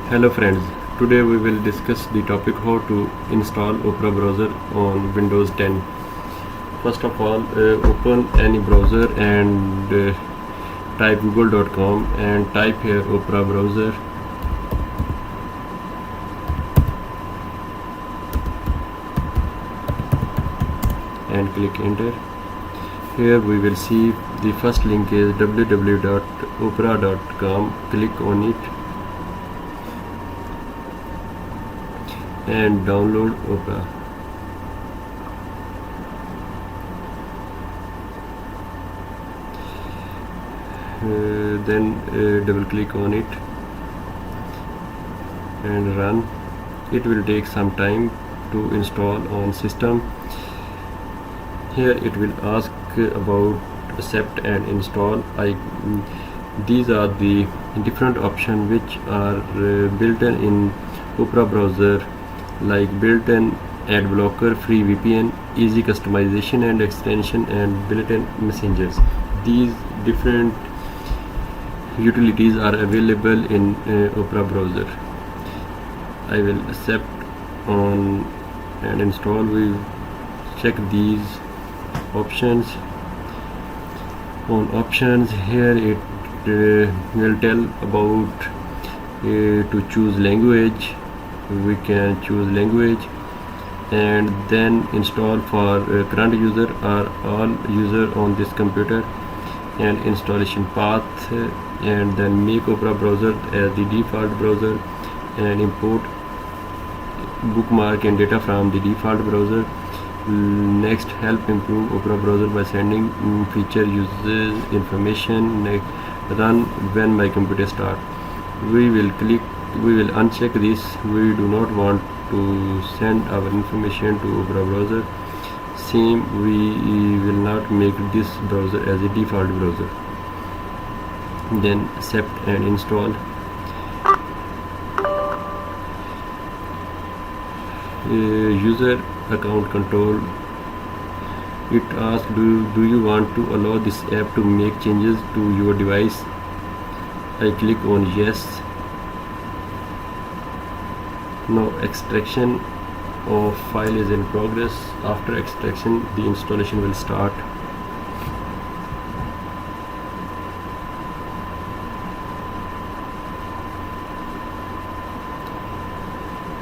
Hello friends, today we will discuss the topic how to install Opera browser on Windows 10. First of all, open any browser and type google.com and type here Opera browser and click enter. Here we will see the first link is www.opera.com. Click on it and download Opera. Then double click on it and run. It will take some time to install on system. Here it will ask about accept and install. These are the different options which are built in Opera browser, like built-in ad blocker, free VPN, easy customization and extension, and built-in messengers. These different utilities are available in Opera browser. I will accept on and install. We check these options. On options, here it will tell about to choose language. We can choose language and then install for current user or all user on this computer, and installation path, and then make Opera browser as the default browser and import bookmark and data from the default browser. Next, help improve Opera browser by sending feature uses information. Next, run when my computer start. We will uncheck this. We do not want to send our information to Opera browser. Same, we will not make this browser as a default browser. Then accept and install. User account control. It asks, do you want to allow this app to make changes to your device? I click on yes. Now extraction of file is in progress. After extraction, the installation will start.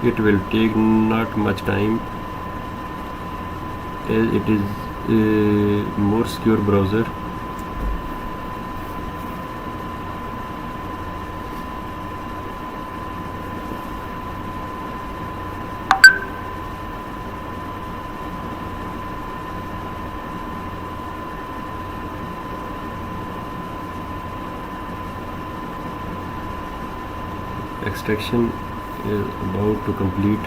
It will take not much time as it is a more secure browser. Extraction is about to complete.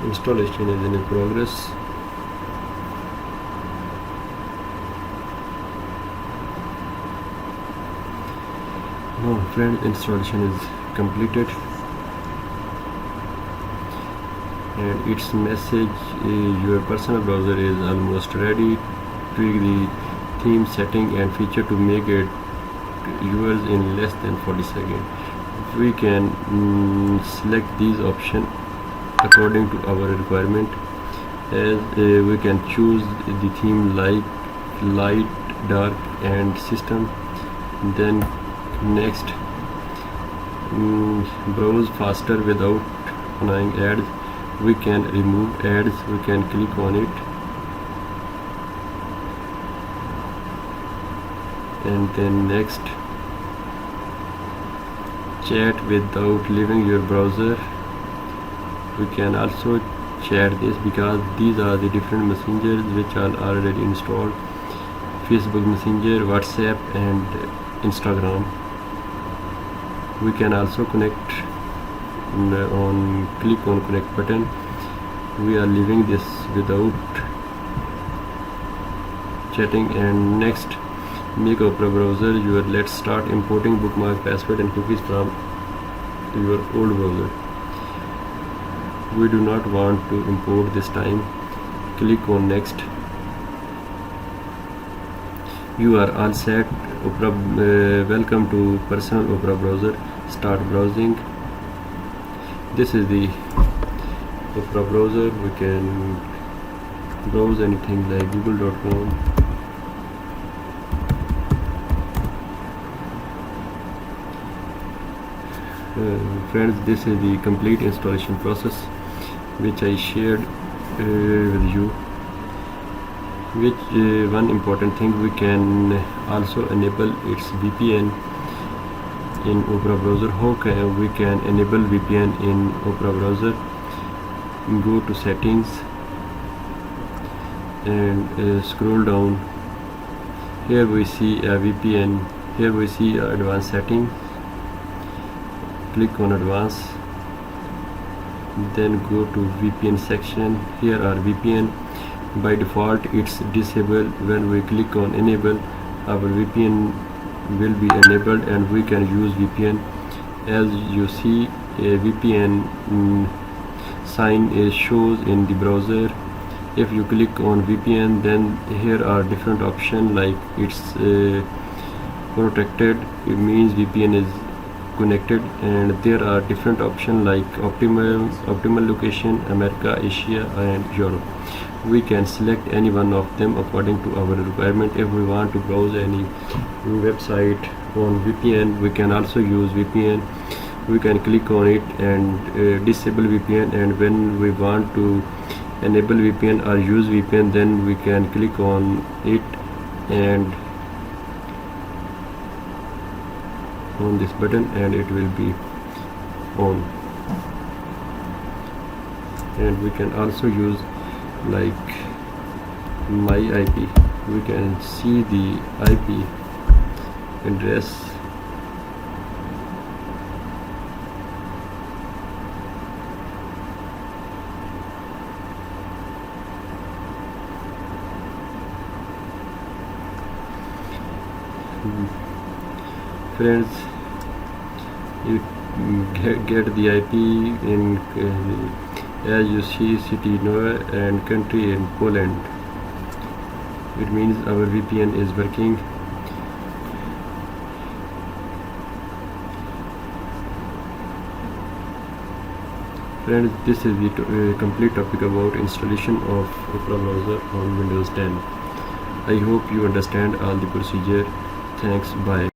Installation is in progress. Now friends, installation is completed and its message your personal browser is almost ready. Tweak the theme setting and feature to make it yours in less than 40 seconds. We can select these options according to our requirement, as we can choose the theme light, dark and system. Then next, browse faster without annoying ads. We can remove ads. We can click on it and then next, chat without leaving your browser. We can also chat this because these are the different messengers which are already installed: Facebook Messenger, WhatsApp, and Instagram. We can also connect on click on connect button. We are leaving this without chatting. And next, make Opera browser your. Let's start importing bookmark, password, and cookies from your old browser. We do not want to import this time. Click on next. You are all set. Opera, welcome to personal Opera browser. Start browsing. This is the Opera browser. We can browse anything like google.com. Friends, this is the complete installation process which I shared with you. One important thing, we can also enable its VPN in Opera browser. How can we can enable VPN in Opera browser? Go to settings and scroll down. Here we see a VPN. Here we see advanced settings. Click on advanced, then go to VPN section. Here are VPN. By default it's disabled. When we click on enable, our VPN will be enabled and we can use VPN. As you see, a VPN sign shows in the browser. If you click on VPN, then here are different options, like it's protected, it means VPN is connected, and there are different options like optimal location, America, Asia, and Europe. We can select any one of them according to our requirement. If we want to browse any website on VPN, we can also use VPN. We can click on it and disable VPN, and when we want to enable VPN or use VPN, then we can click on it and on this button and it will be on. And we can also use like my IP. We can see the IP address. Friends, you get the IP in as you see, city Noah and country in Poland. It means our VPN is working. Friends, this is the complete topic about installation of Opera browser on Windows 10. I hope you understand all the procedure. Thanks. Bye.